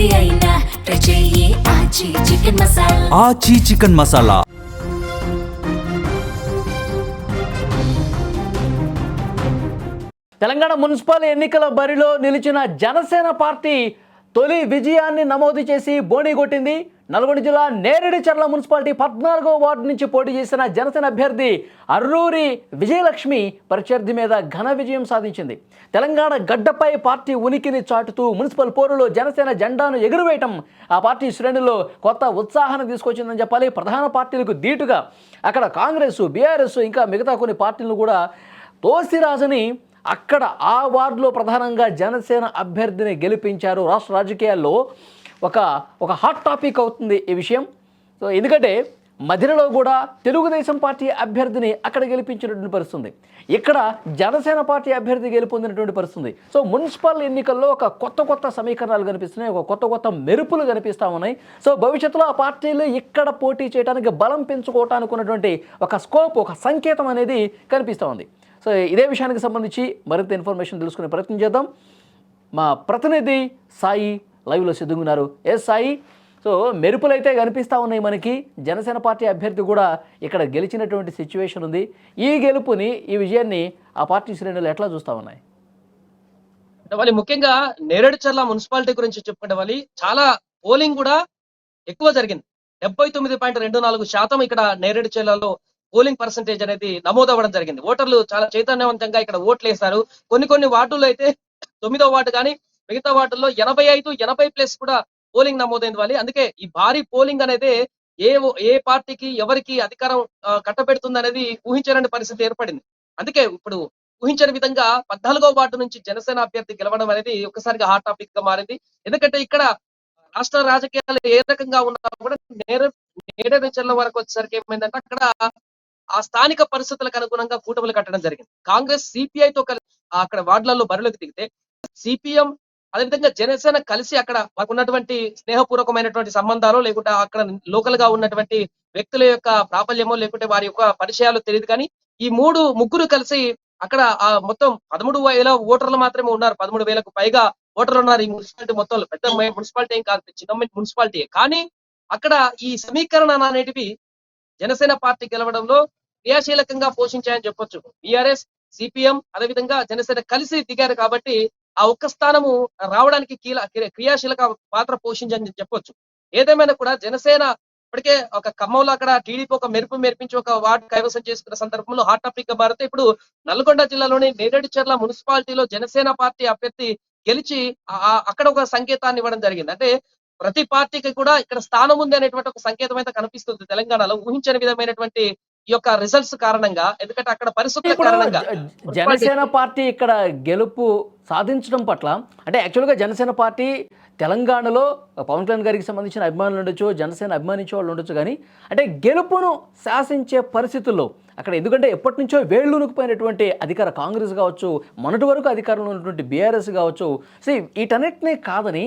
ఏది అయినా ట్రై చెయ్యి ఆచి చికెన్ మసాలా. ఆచి చికెన్ మసాలా. తెలంగాణ మున్సిపల్ ఎన్నికల బరిలో నిలిచిన జనసేన పార్టీ తొలి విజయాన్ని నమోదు చేసి బోణీ కొట్టింది. నల్గొండ జిల్లా నేరేడుచర్ల మున్సిపాలిటీ 14వ వార్డు నుంచి పోటీ చేసిన జనసేన అభ్యర్థి అర్రూరి విజయలక్ష్మి ప్రత్యర్థి మీద ఘన విజయం సాధించింది. తెలంగాణ గడ్డపై పార్టీ ఉనికిని చాటుతూ మున్సిపల్ పోరులో జనసేన జెండాను ఎగురవేయటం ఆ పార్టీ శ్రేణుల్లో కొత్త ఉత్సాహాన్ని తీసుకొచ్చిందని చెప్పాలి. ప్రధాన పార్టీలకు ధీటుగా అక్కడ కాంగ్రెస్, బీఆర్ఎస్ ఇంకా మిగతా కొన్ని పార్టీలను కూడా తోసిరాజని అక్కడ ఆ వార్డులో ప్రధానంగా జనసేన అభ్యర్థిని గెలిపించారు. రాష్ట్ర రాజకీయాల్లో ఒక హాట్ టాపిక్ అవుతుంది ఈ విషయం. సో ఎందుకంటే మధ్యలో కూడా తెలుగుదేశం పార్టీ అభ్యర్థిని అక్కడ గెలిపించినటువంటి పరిస్థితుంది, ఇక్కడ జనసేన పార్టీ అభ్యర్థి గెలుపొందినటువంటి పరిస్థితుంది. సో మున్సిపల్ ఎన్నికల్లో ఒక కొత్త సమీకరణాలు కనిపిస్తున్నాయి, ఒక కొత్త మెరుపులు కనిపిస్తూ ఉన్నాయి. సో భవిష్యత్తులో ఆ పార్టీలు ఇక్కడ పోటీ చేయడానికి బలం పెంచుకోవటానికి ఉన్నటువంటి ఒక స్కోప్, ఒక సంకేతం అనేది కనిపిస్తూ ఉంది. సో ఇదే విషయానికి సంబంధించి మరింత ఇన్ఫర్మేషన్ తెలుసుకునే ప్రయత్నం చేద్దాం. మా ప్రతినిధి సాయి లైవ్లో సిద్ధంగున్నారు. సాయి, సో మెరుపులు అయితే కనిపిస్తూ ఉన్నాయి మనకి. జనసేన పార్టీ అభ్యర్థి కూడా ఇక్కడ గెలిచినటువంటి సిచ్యువేషన్ ఉంది. ఈ గెలుపుని, ఈ విజయాన్ని ఆ పార్టీ శ్రేణులు ఎట్లా చూస్తూ ఉన్నాయి? వాళ్ళు ముఖ్యంగా నేరేడుచర్ల మున్సిపాలిటీ గురించి చెప్పుకుంటే వాళ్ళు చాలా పోలింగ్ కూడా ఎక్కువ జరిగింది. 79.24% ఇక్కడ నేరేడుచర్లలో పోలింగ్ పర్సంటేజ్ అనేది నమోదవ్వడం జరిగింది. ఓటర్లు చాలా చైతన్యవంతంగా ఇక్కడ ఓట్లు వేశారు. కొన్ని వార్డుల్లో అయితే 9వ వార్డు కానీ మిగతా వార్డుల్లో 80+ కూడా పోలింగ్ నమోదైంది వాళ్ళు. అందుకే ఈ భారీ పోలింగ్ అనేది ఏ పార్టీకి ఎవరికి అధికారం కట్టబెడుతుంది అనేది ఊహించలేని పరిస్థితి ఏర్పడింది. అందుకే ఇప్పుడు ఊహించని విధంగా 14వ వార్డు నుంచి జనసేన అభ్యర్థి గెలవడం అనేది ఒక్కసారిగా హాట్ టాపిక్ గా మారింది. ఎందుకంటే ఇక్కడ రాష్ట్ర రాజకీయాలు ఏ రకంగా ఉన్నా కూడా నేరేడుచర్ల వరకు వచ్చేసరికి ఏమైందంటే అక్కడ ఆ స్థానిక పరిస్థితులకు అనుగుణంగా కూటములు కట్టడం జరిగింది. కాంగ్రెస్ సిపిఐతో కలిసి అక్కడ వార్డులలో బరిలోకి దిగితే సిపిఎం అదేవిధంగా జనసేన కలిసి అక్కడ మాకు ఉన్నటువంటి స్నేహపూర్వకమైనటువంటి సంబంధాలు, లేకుంటే అక్కడ లోకల్ గా ఉన్నటువంటి వ్యక్తుల యొక్క ప్రాబల్యమో లేకుంటే వారి యొక్క పరిచయాలు తెలియదు, కానీ ఈ ముగ్గురు కలిసి అక్కడ మొత్తం 13,000 ఓటర్లు మాత్రమే ఉన్నారు. 13,000కు పైగా ఓటర్లు ఉన్నారు ఈ మున్సిపాలిటీ మొత్తంలో. పెద్ద మున్సిపాలిటీ ఏం కాదు, చిన్న మున్సిపాలిటీ. కానీ అక్కడ ఈ సమీకరణ అనేటివి జనసేన పార్టీ గెలవడంలో క్రియాశీలకంగా పోషించాయని చెప్పొచ్చు. బీఆర్ఎస్, సిపిఎం అదేవిధంగా జనసేన కలిసి దిగారు కాబట్టి ఆ ఒక్క స్థానము రావడానికి క్రియాశీలక పాత్ర పోషించని చెప్పొచ్చు. ఏదేమైనా కూడా జనసేన ఇప్పటికే ఒక ఖమ్మంలో అక్కడ టీడీపీ ఒక మెరిపించి ఒక వార్డు కైవసం చేసుకున్న సందర్భంలో హాట్ టాపిక్ గా మారితే ఇప్పుడు నల్గొండ జిల్లాలోని నేరేడుచర్ల మున్సిపాలిటీలో జనసేన పార్టీ అభ్యర్థి గెలిచి అక్కడ ఒక సంకేతాన్ని ఇవ్వడం జరిగింది. అంటే ప్రతి పార్టీకి కూడా ఇక్కడ స్థానం ఉంది అనేటువంటి ఒక సంకేతం అయితే కనిపిస్తుంది తెలంగాణలో. ఊహించని విధమైనటువంటి ఈ యొక్క రిజల్ట్స్ కారణంగా, ఎందుకంటే అక్కడ పరిస్థితుల కారణంగా జనసేన పార్టీ ఇక్కడ గెలుపు సాధించడం పట్ల, అంటే యాక్చువల్గా జనసేన పార్టీ తెలంగాణలో పవన్ కళ్యాణ్ గారికి సంబంధించిన అభిమానులు ఉండొచ్చు, జనసేన అభిమానించే వాళ్ళు ఉండొచ్చు, కానీ అంటే గెలుపును శాసించే పరిస్థితుల్లో అక్కడ ఎందుకంటే ఎప్పటి నుంచో వేళ్ళునుకుపోయినటువంటి అధికార కాంగ్రెస్ కావచ్చు, మొన్నటి వరకు అధికారంలో ఉన్నటువంటి బీఆర్ఎస్ కావచ్చు, సో వీటన్నిటినీ కాదని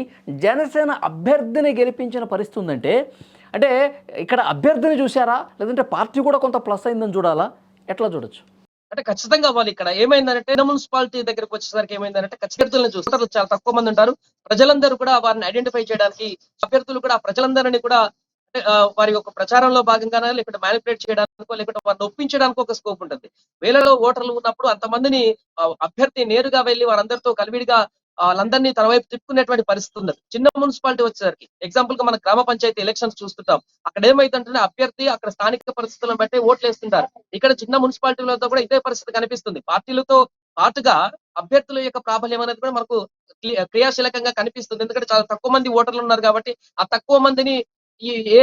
జనసేన అభ్యర్థిని గెలిపించిన పరిస్థితి ఉందంటే, అంటే ఇక్కడ అభ్యర్థిని చూసారా, లేదంటే పార్టీ కూడా కొంత ప్లస్ అయిందని చూడాలా, ఎట్లా చూడొచ్చు? అంటే ఖచ్చితంగా వాళ్ళు ఇక్కడ ఏమైందంటే మున్సిపాలిటీ దగ్గరకు వచ్చేసరికి ఏమైందంటే అభ్యర్థులను చూస్తారు చాలా తక్కువ మంది ఉంటారు. ప్రజలందరూ కూడా వారిని ఐడెంటిఫై చేయడానికి, అభ్యర్థులు కూడా ప్రజలందరినీ కూడా వారి యొక్క ప్రచారంలో భాగంగానే లేకుంటే మ్యానిపులేట్ చేయడానికో లేకుంటే వారిని ఒప్పించడానికి ఒక స్కోప్ ఉంటుంది. వేలలో ఓటర్లు ఉన్నప్పుడు అంతమందిని అభ్యర్థి నేరుగా వెళ్లి వారందరితో కలివిడిగా వాళ్ళందరినీ తన వైపు తిప్పుకునేటువంటి పరిస్థితి ఉన్నది. చిన్న మున్సిపాలిటీ వచ్చేసరికి ఎగ్జాంపుల్ గా మన గ్రామ పంచాయతీ ఎలక్షన్స్ చూస్తుంటాం. అక్కడ ఏమైతుంటే అభ్యర్థి అక్కడ స్థానిక పరిస్థితులను బట్టి ఓట్లు వేస్తుంటారు. ఇక్కడ చిన్న మున్సిపాలిటీలతో కూడా ఇదే పరిస్థితి కనిపిస్తుంది. పార్టీలతో పాటుగా అభ్యర్థుల యొక్క ప్రాబల్యం అనేది కూడా మనకు క్రియాశీలకంగా కనిపిస్తుంది. ఎందుకంటే చాలా తక్కువ మంది ఓటర్లు ఉన్నారు కాబట్టి ఆ తక్కువ మందిని ఏ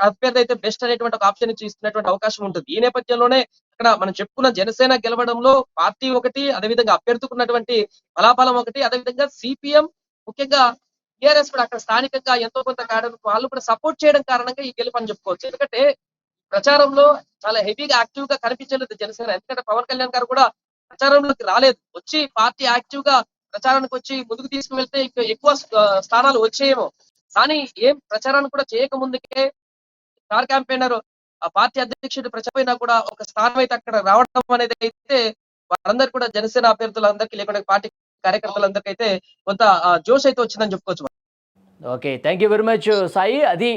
అభ్యర్థి అయితే బెస్ట్ అనేటువంటి ఒక ఆప్షన్ ఇచ్చి ఇస్తున్నటువంటి అవకాశం ఉంటుంది. ఈ నేపథ్యంలోనే ఇక్కడ మనం చెప్పుకున్న జనసేన గెలవడంలో పార్టీ ఒకటి, అదేవిధంగా అభ్యర్థుకున్నటువంటి బలాబలం ఒకటి, అదేవిధంగా సిపిఎం ముఖ్యంగా టిఆర్ఎస్ కూడా అక్కడ స్థానికంగా ఎంతో కొంత కారణం వాళ్ళు కూడా సపోర్ట్ చేయడం కారణంగా ఈ గెలుపు అని చెప్పుకోవచ్చు. ఎందుకంటే ప్రచారంలో చాలా హెవీగా యాక్టివ్ గా కనిపించలేదు జనసేన. ఎందుకంటే పవన్ కళ్యాణ్ గారు కూడా ప్రచారంలోకి రాలేదు. వచ్చి పార్టీ యాక్టివ్ గా ప్రచారానికి వచ్చి ముందుకు తీసుకువెళ్తే ఇంకా ఎక్కువ స్థానాలు వచ్చేయేమో, కానీ ఏం ప్రచారాన్ని కూడా చేయక ముందుకే స్టార్ క్యాంపెయినర్ ఆ పార్టీ అధ్యక్షుడు ప్రచారైనా కూడా ఒక స్థానం అయితే అక్కడ రావడం అనేది అయితే వారందరూ కూడా జనసేన అభ్యర్థులందరికీ లేకుండా పార్టీ కార్యకర్తలందరికీ అయితే కొంత జోష్ అయితే వచ్చిందని చెప్పుకోవచ్చు. Okay, thank you very much Sai. అది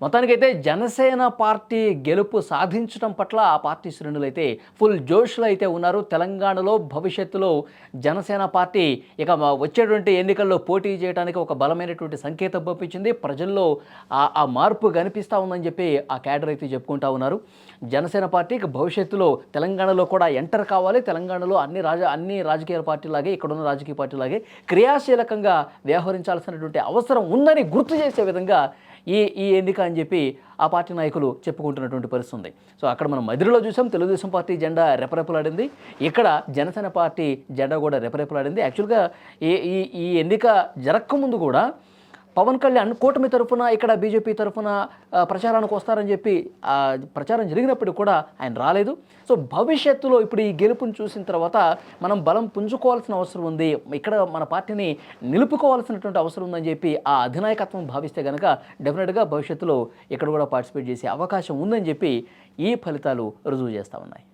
మొత్తానికైతే జనసేన పార్టీ గెలుపు సాధించడం పట్ల ఆ పార్టీ శ్రేణులు అయితే ఫుల్ జోష్లో అయితే ఉన్నారు. తెలంగాణలో భవిష్యత్తులో జనసేన పార్టీ ఇక వచ్చేటువంటి ఎన్నికల్లో పోటీ చేయడానికి ఒక బలమైనటువంటి సంకేతం పంపించింది. ప్రజల్లో ఆ మార్పు కనిపిస్తూ ఉందని చెప్పి ఆ క్యాడర్ అయితే చెప్పుకుంటా ఉన్నారు. జనసేన పార్టీ ఇక భవిష్యత్తులో తెలంగాణలో కూడా ఎంటర్ కావాలి. తెలంగాణలో అన్ని రాజకీయ పార్టీలాగే, ఇక్కడున్న రాజకీయ పార్టీలాగే క్రియాశీలకంగా వ్యవహరించాల్సినటువంటి అవసరం ఉందని గుర్తు చేసే విధంగా ఈ ఎన్నిక అని చెప్పి ఆ పార్టీ నాయకులు చెప్పుకుంటున్నటువంటి పరిస్థితి ఉంది. సో అక్కడ మనం మదిరిలో చూసాం, తెలుగుదేశం పార్టీ జెండా రెపరెపలాడింది. ఇక్కడ జనసేన పార్టీ జెండా కూడా రెపరెపలాడింది. యాక్చువల్గా ఈ ఎన్నిక జరగకముందు కూడా పవన్ కళ్యాణ్ కూటమి తరఫున ఇక్కడ బీజేపీ తరఫున ప్రచారానికి వస్తారని చెప్పి ప్రచారం జరిగినప్పుడు కూడా ఆయన రాలేదు. సో భవిష్యత్తులో ఇప్పుడు ఈ గెలుపుని చూసిన తర్వాత మనం బలం పుంజుకోవాల్సిన అవసరం ఉంది, ఇక్కడ మన పార్టీని నిలుపుకోవాల్సినటువంటి అవసరం ఉందని చెప్పి ఆ అధినాయకత్వం భావిస్తే కనుక డెఫినెట్గా భవిష్యత్తులో ఇక్కడ కూడా పార్టిసిపేట్ చేసే అవకాశం ఉందని చెప్పి ఈ ఫలితాలు రుజువు చేస్తూ ఉన్నాయి.